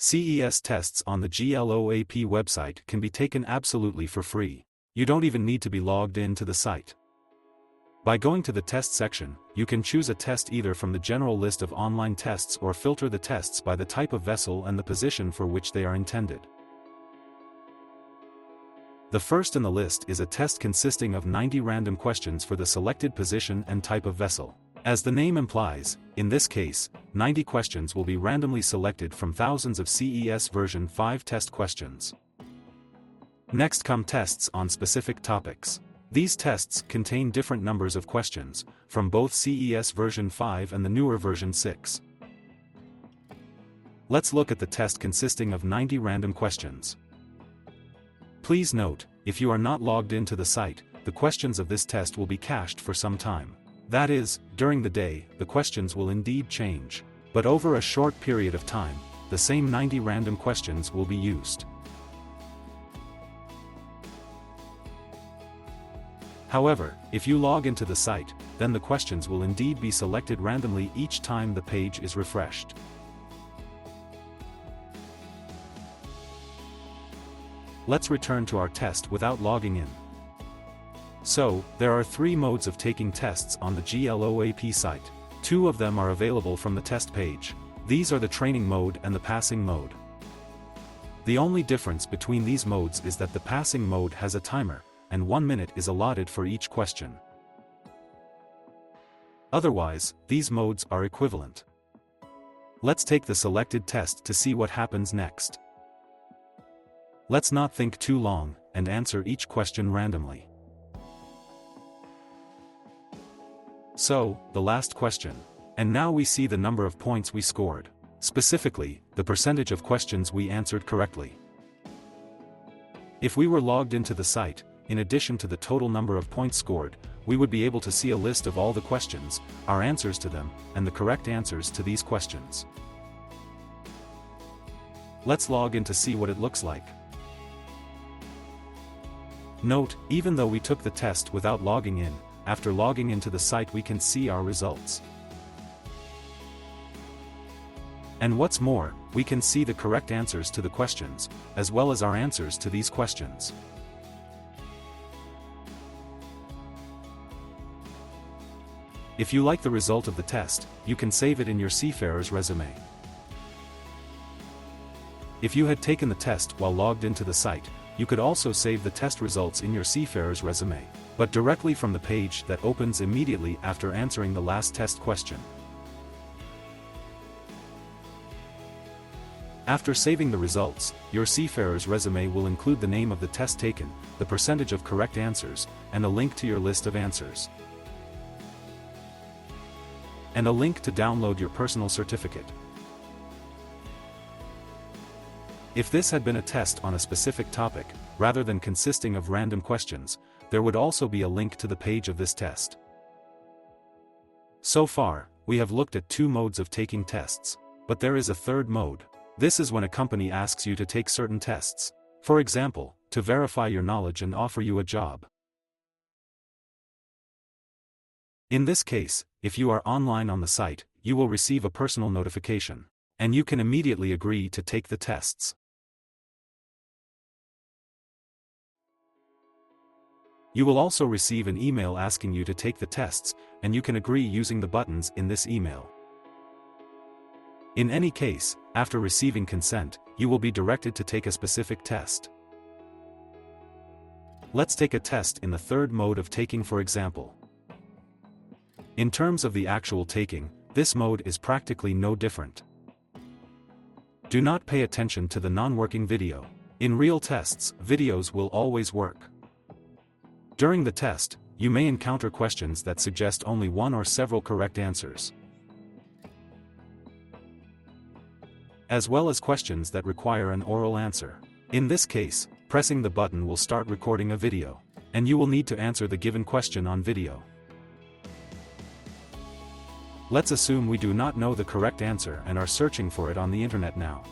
CES tests on the GLOAP website can be taken absolutely for free. You don't even need to be logged in to the site. By going to the test section, you can choose a test either from the general list of online tests or filter the tests by the type of vessel and the position for which they are intended. The first in the list is a test consisting of 90 random questions for the selected position and type of vessel. As the name implies, in this case, 90 questions will be randomly selected from thousands of CES version 5 test questions. Next come tests on specific topics. These tests contain different numbers of questions, from both CES version 5 and the newer version 6. Let's look at the test consisting of 90 random questions. Please note, if you are not logged into the site, the questions of this test will be cached for some time. That is, during the day, the questions will indeed change. But over a short period of time, the same 90 random questions will be used. However, if you log into the site, then the questions will indeed be selected randomly each time the page is refreshed. Let's return to our test without logging in. So, there are 3 modes of taking tests on the GLOAP site. 2 of them are available from the test page. These are the training mode and the passing mode. The only difference between these modes is that the passing mode has a timer, and 1 minute is allotted for each question. Otherwise, these modes are equivalent. Let's take the selected test to see what happens next. Let's not think too long, and answer each question randomly. So, the last question. And now we see the number of points we scored. Specifically, the percentage of questions we answered correctly. If we were logged into the site, in addition to the total number of points scored, we would be able to see a list of all the questions, our answers to them, and the correct answers to these questions. Let's log in to see what it looks like. Note, even though we took the test without logging in, after logging into the site we can see our results. And what's more, we can see the correct answers to the questions, as well as our answers to these questions. If you like the result of the test, you can save it in your Seafarers resume. If you had taken the test while logged into the site, you could also save the test results in your Seafarers resume, but directly from the page that opens immediately after answering the last test question. After saving the results, your Seafarers resume will include the name of the test taken, the percentage of correct answers, and a link to your list of answers. And a link to download your personal certificate. If this had been a test on a specific topic, rather than consisting of random questions, there would also be a link to the page of this test. So far, we have looked at 2 modes of taking tests, but there is a third mode. This is when a company asks you to take certain tests. For example, to verify your knowledge and offer you a job. In this case, if you are online on the site, you will receive a personal notification, and you can immediately agree to take the tests. You will also receive an email asking you to take the tests, and you can agree using the buttons in this email. In any case, after receiving consent, you will be directed to take a specific test. Let's take a test in the third mode of taking, for example. In terms of the actual taking, this mode is practically no different. Do not pay attention to the non-working video. In real tests, videos will always work. During the test, you may encounter questions that suggest only one or several correct answers, as well as questions that require an oral answer. In this case, pressing the button will start recording a video, and you will need to answer the given question on video. Let's assume we do not know the correct answer and are searching for it on the internet now.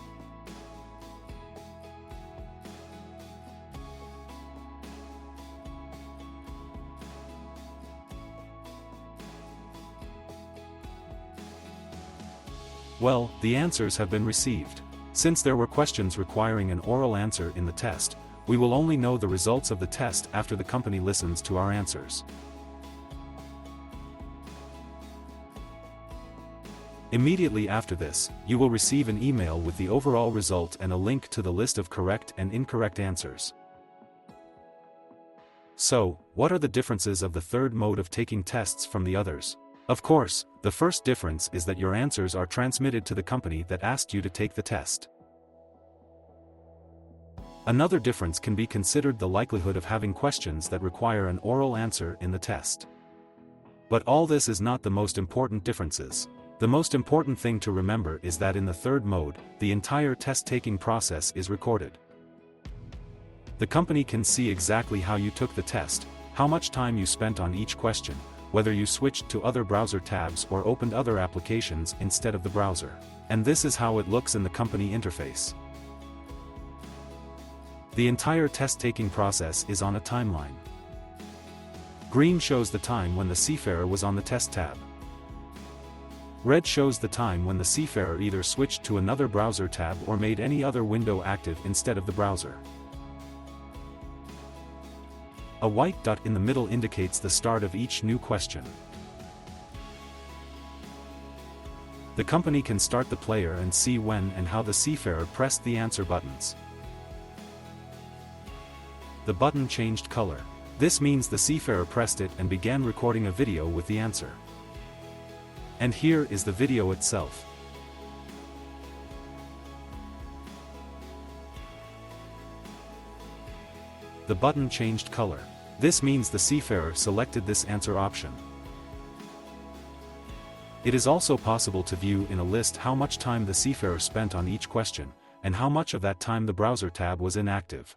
Well, the answers have been received. Since there were questions requiring an oral answer in the test, we will only know the results of the test after the company listens to our answers. Immediately after this, you will receive an email with the overall result and a link to the list of correct and incorrect answers. So, what are the differences of the third mode of taking tests from the others? Of course, the first difference is that your answers are transmitted to the company that asked you to take the test. Another difference can be considered the likelihood of having questions that require an oral answer in the test. But all this is not the most important differences. The most important thing to remember is that in the third mode, the entire test-taking process is recorded. The company can see exactly how you took the test, how much time you spent on each question, whether you switched to other browser tabs or opened other applications instead of the browser. And this is how it looks in the company interface. The entire test-taking process is on a timeline. Green shows the time when the Seafarer was on the test tab. Red shows the time when the Seafarer either switched to another browser tab or made any other window active instead of the browser. A white dot in the middle indicates the start of each new question. The company can start the player and see when and how the Seafarer pressed the answer buttons. The button changed color. This means the Seafarer pressed it and began recording a video with the answer. And here is the video itself. The button changed color. This means the Seafarer selected this answer option. It is also possible to view in a list how much time the Seafarer spent on each question, and how much of that time the browser tab was inactive.